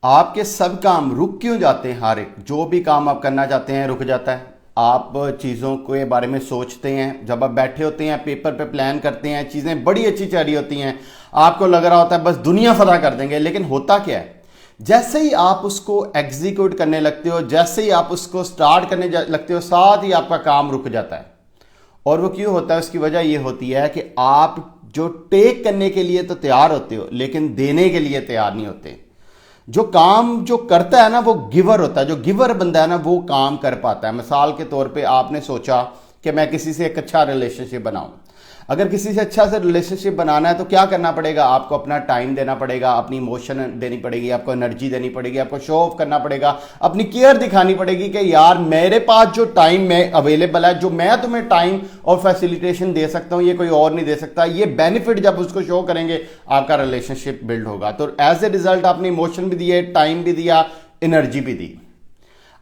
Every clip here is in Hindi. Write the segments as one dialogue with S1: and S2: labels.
S1: आपके सब काम रुक क्यों जाते हैं? हर एक जो भी काम आप करना चाहते हैं रुक जाता है। आप चीज़ों के बारे में सोचते हैं, जब आप बैठे होते हैं पेपर पे प्लान करते हैं, चीज़ें बड़ी अच्छी चल रही होती हैं, आपको लग रहा होता है बस दुनिया फतह कर देंगे, लेकिन होता क्या है, जैसे ही आप उसको एग्जीक्यूट करने लगते हो, जैसे ही आप उसको स्टार्ट करने लगते हो, साथ ही आपका काम रुक जाता है। और वो क्यों होता है? उसकी वजह ये होती है कि आप जो टेक करने के लिए तो तैयार होते हो लेकिन देने के लिए तैयार नहीं होते। जो काम जो करता है ना वो गिवर होता है, जो गिवर बंदा है ना वो काम कर पाता है। मिसाल के तौर पे आपने सोचा कि मैं किसी से एक अच्छा रिलेशनशिप बनाऊं। अगर किसी से अच्छा से रिलेशनशिप बनाना है तो क्या करना पड़ेगा? आपको अपना टाइम देना पड़ेगा, अपनी इमोशन देनी पड़ेगी, आपको एनर्जी देनी पड़ेगी, आपको शो ऑफ करना पड़ेगा, अपनी केयर दिखानी पड़ेगी कि यार मेरे पास जो टाइम में अवेलेबल है, जो मैं तुम्हें टाइम और फैसिलिटेशन दे सकता हूं, ये कोई और नहीं दे सकता। ये बेनिफिट जब उसको शो करेंगे आपका रिलेशनशिप बिल्ड होगा। तो एज ए रिजल्ट आपने इमोशन भी दिए, टाइम भी दिया, एनर्जी भी दी।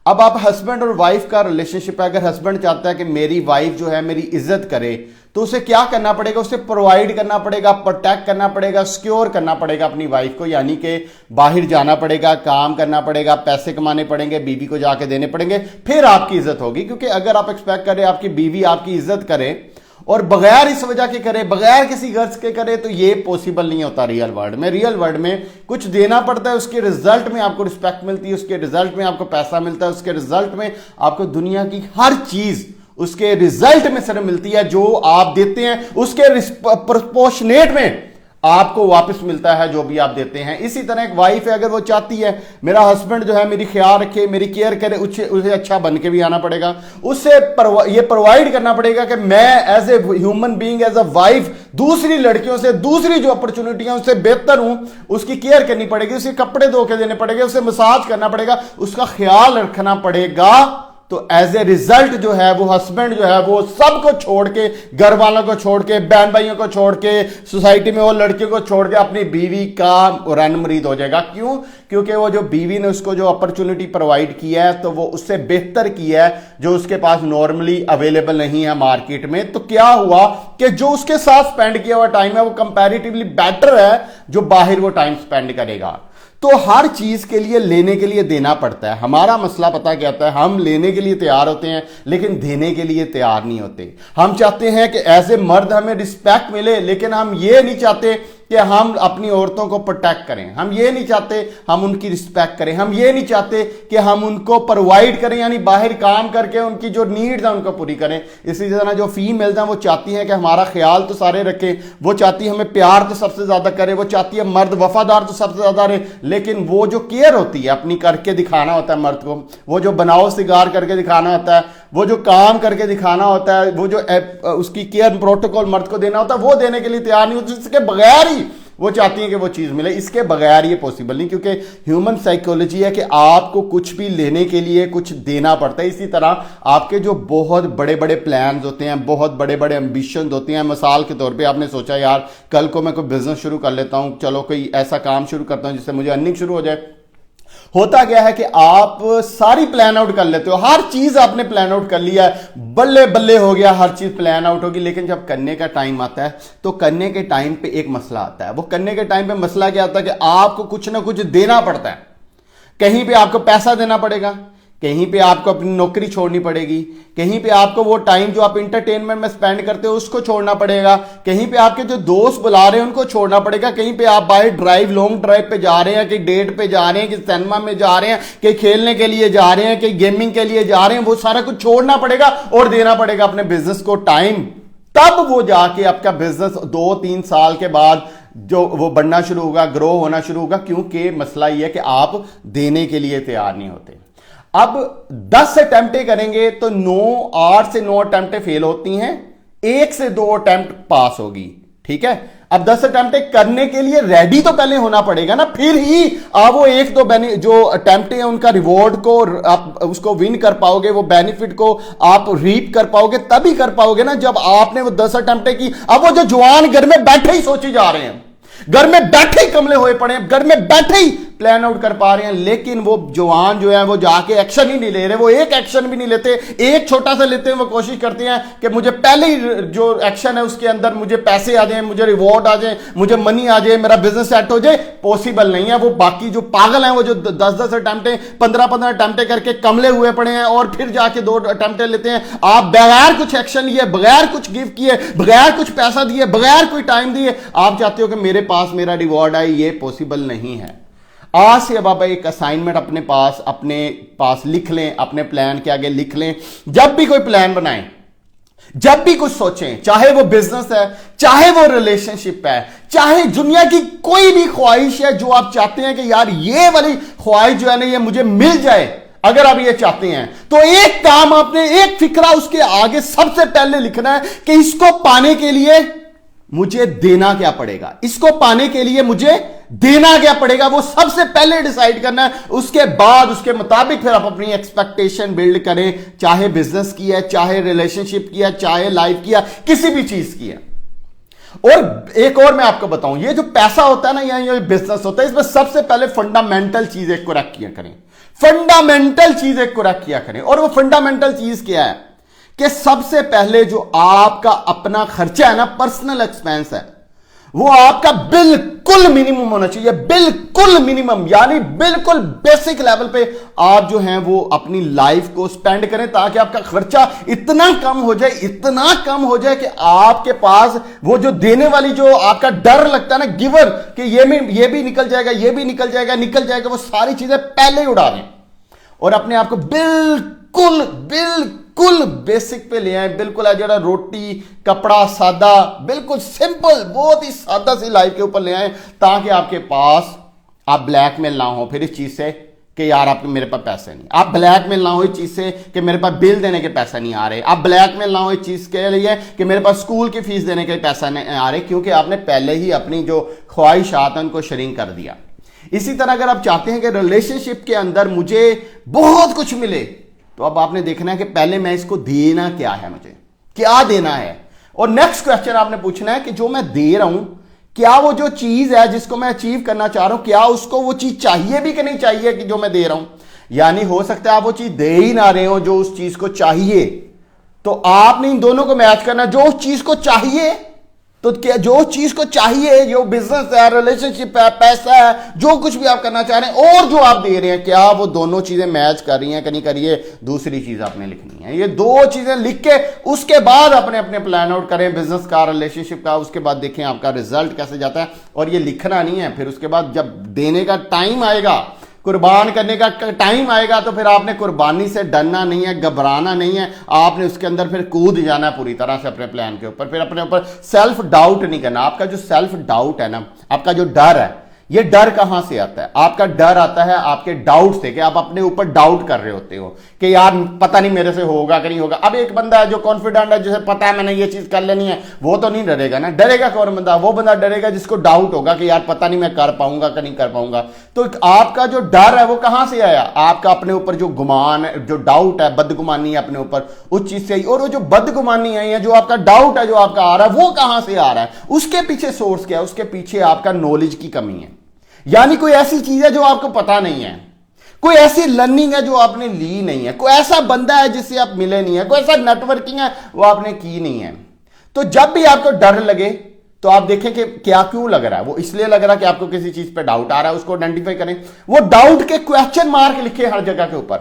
S1: अब आप हस्बैंड और वाइफ का रिलेशनशिप है, अगर हस्बैंड चाहता है कि मेरी वाइफ जो है मेरी इज्जत करे तो उसे क्या करना पड़ेगा? उसे प्रोवाइड करना पड़ेगा, प्रोटेक्ट करना पड़ेगा, सिक्योर करना पड़ेगा अपनी वाइफ को। यानी कि बाहर जाना पड़ेगा, काम करना पड़ेगा, पैसे कमाने पड़ेंगे, बीवी को जाके देने पड़ेंगे, फिर आपकी इज्जत होगी। क्योंकि अगर आप एक्सपेक्ट करें आपकी बीवी आपकी इज्जत करे और बगैर इस वजह के करे, बगैर किसी गर्ज के करे, तो ये पॉसिबल नहीं होता रियल वर्ल्ड में। रियल वर्ल्ड में कुछ देना पड़ता है, उसके रिजल्ट में आपको रिस्पेक्ट मिलती है, उसके रिजल्ट में आपको पैसा मिलता है, उसके रिजल्ट में आपको दुनिया की हर चीज उसके रिजल्ट में सिर्फ मिलती है। जो आप देते हैं उसके प्रोपोर्शनेट में आपको वापस मिलता है जो भी आप देते हैं। इसी तरह एक वाइफ है, अगर वो चाहती है मेरा हस्बैंड जो है मेरी ख्याल रखे, मेरी केयर करे, उसे अच्छा बन के भी आना पड़ेगा, उससे ये प्रोवाइड करना पड़ेगा कि मैं as a human being, as a wife दूसरी लड़कियों से, दूसरी जो अपॉर्चुनिटियां उससे बेहतर हूं, उसकी केयर करनी पड़ेगी, उसे कपड़े धो के देने पड़ेंगे, उसे मसाज करना पड़ेगा, उसका ख्याल रखना पड़ेगा। तो एज ए रिजल्ट जो है वो हस्बैंड जो है वो सबको छोड़ के, घर वालों को छोड़ के, बहन भाइयों को छोड़ के, सोसाइटी में वो लड़कियों को छोड़ के अपनी बीवी का रन मरीद हो जाएगा। क्यों? क्योंकि वो जो बीवी ने उसको जो अपॉर्चुनिटी प्रोवाइड किया है तो वो उससे बेहतर किया है जो उसके पास नॉर्मली अवेलेबल नहीं है मार्केट में। तो क्या हुआ कि जो उसके साथ स्पेंड किया हुआ टाइम है वो कंपैरेटिवली बेटर है जो बाहर वो टाइम स्पेंड करेगा। तो हर चीज के लिए लेने के लिए देना पड़ता है। हमारा मसला पता क्या होता है? हम लेने के लिए तैयार होते हैं लेकिन देने के लिए तैयार नहीं होते। हम चाहते हैं कि एज ए मर्द हमें रिस्पेक्ट मिले, लेकिन हम ये नहीं चाहते कि हम अपनी औरतों को प्रोटेक्ट करें, हम ये नहीं चाहते हम उनकी रिस्पेक्ट करें, हम ये नहीं चाहते कि हम उनको प्रोवाइड करें, यानी बाहर काम करके उनकी जो नीड्स हैं उनको पूरी करें। इसी तरह जो फीमेल्स हैं वो चाहती हैं कि हमारा ख्याल तो सारे रखें, वो चाहती है हमें प्यार तो सबसे ज्यादा करे, वो चाहती है मर्द वफादार तो सबसे ज्यादा रहे, लेकिन वो जो केयर होती है अपनी करके दिखाना होता है मर्द को, वो जो बनाओ सिगार करके दिखाना होता है, वो जो काम करके दिखाना होता है, वो जो उसकी केयर प्रोटोकॉल मर्द को देना होता है, वो देने के लिए तैयार नहीं होती। इसके बगैर ही वो चाहती है कि वो चीज मिले, इसके बगैर ये पॉसिबल नहीं। क्योंकि ह्यूमन साइकोलॉजी है कि आपको कुछ भी लेने के लिए कुछ देना पड़ता है। इसी तरह आपके जो बहुत बड़े बड़े प्लान्स होते हैं, बहुत बड़े बड़े एम्बिशन होते हैं, मिसाल के तौर पे आपने सोचा यार कल को मैं कोई बिजनेस शुरू कर लेता हूं, चलो कोई ऐसा काम शुरू करता हूं जिससे मुझे अर्निंग शुरू हो जाए। होता क्या है कि आप सारी प्लान आउट कर लेते हो, हर चीज आपने प्लान आउट कर लिया है, बल्ले बल्ले हो गया, हर चीज प्लान आउट होगी, लेकिन जब करने का टाइम आता है तो करने के टाइम पे एक मसला आता है। वो करने के टाइम पे मसला क्या आता है कि आपको कुछ ना कुछ देना पड़ता है। कहीं पे आपको पैसा देना पड़ेगा, कहीं पे आपको अपनी नौकरी छोड़नी पड़ेगी, कहीं पे आपको वो टाइम जो आप इंटरटेनमेंट में स्पेंड करते हो उसको छोड़ना पड़ेगा, कहीं पे आपके जो दोस्त बुला रहे हैं उनको छोड़ना पड़ेगा, कहीं पे आप बाहर ड्राइव, लॉन्ग ड्राइव पे जा रहे हैं, कहीं डेट पे जा रहे हैं, कि सिनेमा में जा रहे हैं, कहीं खेलने के लिए जा रहे हैं, कहीं गेमिंग के लिए जा रहे हैं, वो सारा कुछ छोड़ना पड़ेगा और देना पड़ेगा अपने बिजनेस को टाइम। तब वो जाके आपका बिजनेस 2-3 साल के बाद जो वो बढ़ना शुरू होगा, ग्रो होना शुरू होगा। क्योंकि मसला ये है कि आप देने के लिए तैयार नहीं होते। अब 10 अटेम्प्टें करेंगे तो 8 से 9 अटेम्प्टें फेल होती हैं, 1 से 2 अटेम्प्ट पास होगी। ठीक है, अब 10 अटेम्प्टें करने के लिए रेडी तो पहले होना पड़ेगा ना, फिर ही आप वो 1-2 जो अटेम्प्टें हैं उनका रिवॉर्ड को आप उसको विन कर पाओगे, वो बेनिफिट को आप रीप कर पाओगे, तभी कर पाओगे ना जब आपने वो 10 अटेम्प्टें की। अब वो जो जवान घर में बैठे ही सोचे जा रहे हैं, घर में बैठे ही कमले हुए पड़े हैं, घर में बैठे ही प्लान आउट कर पा रहे हैं, लेकिन वो जवान जो है वो जाके एक्शन ही नहीं ले रहे, वो एक एक्शन भी नहीं लेते, एक छोटा सा लेते हैं, वो कोशिश करते हैं कि मुझे पहले ही जो एक्शन है उसके अंदर मुझे पैसे आ जाए, मुझे रिवॉर्ड आ जाए, मुझे मनी आ जाए, मेरा बिजनेस सेट हो जाए। पॉसिबल नहीं है। वो बाकी जो पागल हैं, वो जो 10-10 अटेम्प्टें 15-15 अटेम्प्टें करके कमले हुए पड़े हैं और फिर जाके 2 अटेम्प्टें लेते हैं। आप बगैर कुछ एक्शन लिए, बगैर कुछ गिफ्ट किए, बगैर कुछ पैसा दिए, बगैर कोई टाइम दिए आप चाहते हो कि मेरे पास मेरा रिवॉर्ड आए, ये पॉसिबल नहीं है। आज से अब आप एक असाइनमेंट अपने पास लिख लें, अपने प्लान के आगे लिख लें। जब भी कोई प्लान बनाएं, जब भी कुछ सोचें, चाहे वो बिजनेस है, चाहे वो रिलेशनशिप है, चाहे दुनिया की कोई भी ख्वाहिश है जो आप चाहते हैं कि यार ये वाली ख्वाहिश जो है ना ये मुझे मिल जाए, अगर आप ये चाहते हैं तो एक काम आपने, एक फिक्रा उसके आगे सबसे पहले लिखना है कि इसको पाने के लिए मुझे देना क्या पड़ेगा, इसको पाने के लिए मुझे देना क्या पड़ेगा, वो सबसे पहले डिसाइड करना है। उसके बाद उसके मुताबिक फिर आप अपनी एक्सपेक्टेशन बिल्ड करें, चाहे बिजनेस की है, चाहे रिलेशनशिप की है, चाहे लाइफ की है, किसी भी चीज की है। और एक और मैं आपको बताऊं, ये जो पैसा होता है ना या ये बिजनेस होता है, इसमें सबसे पहले फंडामेंटल चीज एक को रख किया करें, फंडामेंटल चीज एक को रख किया करें। और वो फंडामेंटल चीज क्या है कि सबसे पहले जो आपका अपना खर्चा है ना, पर्सनल एक्सपेंस है, वो आपका बिल्कुल मिनिमम होना चाहिए, बिल्कुल मिनिमम, यानी बिल्कुल बेसिक लेवल पे आप जो हैं वो अपनी लाइफ को स्पेंड करें, ताकि आपका खर्चा इतना कम हो जाए, इतना कम हो जाए कि आपके पास वो जो देने वाली जो आपका डर लगता है ना, गिवर, कि ये भी निकल जाएगा, ये भी निकल जाएगा, वो सारी चीजें पहले ही उड़ा दें और अपने आप को बिल्कुल बेसिक पे ले आए। बिल्कुल जरा रोटी कपड़ा सादा, बिल्कुल सिंपल, बहुत ही सादा सी लाइफ के ऊपर ले आए, ताकि आपके पास आप ब्लैकमेल ना हो फिर इस चीज से कि यार आपके मेरे पास पैसे नहीं, आप ब्लैकमेल ना हो इस चीज से कि मेरे पास बिल देने के पैसे नहीं आ रहे, आप ब्लैकमेल ना हो इस चीज के लिए कि मेरे पास स्कूल की फीस देने के पैसा नहीं आ रहे, क्योंकि आपने पहले ही अपनी जो ख्वाहिशात हैं उनको श्रिंक कर दिया। इसी तरह अगर आप चाहते हैं कि रिलेशनशिप के अंदर मुझे बहुत कुछ मिले, तो अब आपने देखना है कि पहले मैं इसको देना क्या है, मुझे क्या देना है। और नेक्स्ट क्वेश्चन आपने पूछना है कि जो मैं दे रहा हूं, क्या वो जो चीज है जिसको मैं अचीव करना चाह रहा हूं, क्या उसको वो चीज चाहिए भी कि नहीं चाहिए कि जो मैं दे रहा हूं। यानी हो सकता है आप वो चीज दे ही ना रहे हो जो उस चीज को चाहिए, तो आपने इन दोनों को मैच करना। जो उस चीज को चाहिए, तो क्या जो चीज को चाहिए, जो बिजनेस है, रिलेशनशिप है, पैसा है, जो कुछ भी आप करना चाह रहे हैं, और जो आप दे रहे हैं, क्या वो दोनों चीजें मैच कर रही हैं कि नहीं कर रही है। दूसरी चीज आपने लिखनी है, ये 2 चीजें लिख के उसके बाद अपने अपने प्लान आउट करें, बिजनेस का, रिलेशनशिप का। उसके बाद देखें आपका रिजल्ट कैसे जाता है। और ये लिखना नहीं है, फिर उसके बाद जब देने का टाइम आएगा, कुर्बान करने का टाइम आएगा, तो फिर आपने कुर्बानी से डरना नहीं है, घबराना नहीं है, आपने उसके अंदर फिर कूद जाना है पूरी तरह से अपने प्लान के ऊपर। फिर अपने ऊपर सेल्फ डाउट नहीं करना। आपका जो सेल्फ डाउट है ना, आपका जो डर है, ये डर कहां से आता है? आपका डर आता है आपके डाउट से, कि आप अपने ऊपर डाउट कर रहे होते हो कि यार पता नहीं मेरे से होगा कि नहीं होगा। अब एक बंदा है जो कॉन्फिडेंट है, जिसे पता है मैंने ये चीज कर लेनी है, वो तो नहीं डरेगा ना। डरेगा कौन बंदा? वो बंदा डरेगा जिसको डाउट होगा कि यार पता नहीं मैं कर पाऊंगा कि नहीं कर पाऊंगा। तो आपका जो डर है वो कहां से आया? आपका अपने ऊपर जो गुमान है, जो डाउट है, बदगुमानी है अपने ऊपर, उस चीज से। और वो जो बदगुमानी है या जो आपका डाउट है जो आपका आ रहा है, वो कहां से आ रहा है? उसके पीछे सोर्स क्या है? उसके पीछे आपका नॉलेज की कमी है। यानी कोई ऐसी चीज है जो आपको पता नहीं है, कोई ऐसी लर्निंग है जो आपने ली नहीं है, कोई ऐसा बंदा है जिससे आप मिले नहीं है, कोई ऐसा नेटवर्किंग है वो आपने की नहीं है। तो जब भी आपको डर लगे तो आप देखें कि क्या क्यों लग रहा है। वो इसलिए लग रहा है कि आपको किसी चीज पे डाउट आ रहा है, उसको आइडेंटिफाई करें। वो डाउट के क्वेश्चन मार्क लिखे हर जगह के ऊपर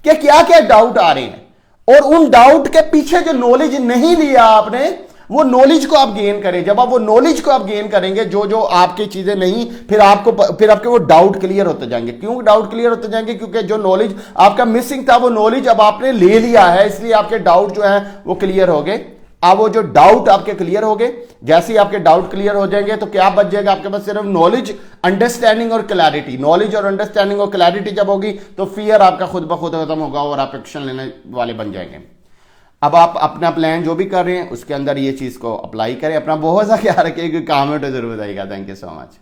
S1: कि क्या क्या डाउट आ रहे हैं, और उन डाउट के पीछे जो नॉलेज नहीं लिया आपने, वो नॉलेज को आप गेन करें। जब आप वो नॉलेज को आप गेन करेंगे, जो जो आपकी चीजें नहीं, फिर आपके वो डाउट क्लियर होते जाएंगे। क्यों डाउट क्लियर होते जाएंगे? क्योंकि जो नॉलेज आपका मिसिंग था, वो नॉलेज अब आपने ले लिया है, इसलिए आपके डाउट जो है वो क्लियर हो गए। अब वो जो डाउट आपके क्लियर हो गए, जैसे ही आपके डाउट क्लियर हो जाएंगे तो क्या बच जाएगा आपके पास? सिर्फ नॉलेज, अंडरस्टैंडिंग और क्लैरिटी। नॉलेज और अंडरस्टैंडिंग और क्लैरिटी जब होगी तो फियर आपका खुद ब खुद खत्म होगा और आप एक्शन लेने वाले बन जाएंगे। अब आप अपना प्लान जो भी कर रहे हैं उसके अंदर ये चीज को अप्लाई करें। अपना बहुत सा ख्याल रखिए, कोई काम है तो जरूर बताइएगा। Thank you so much.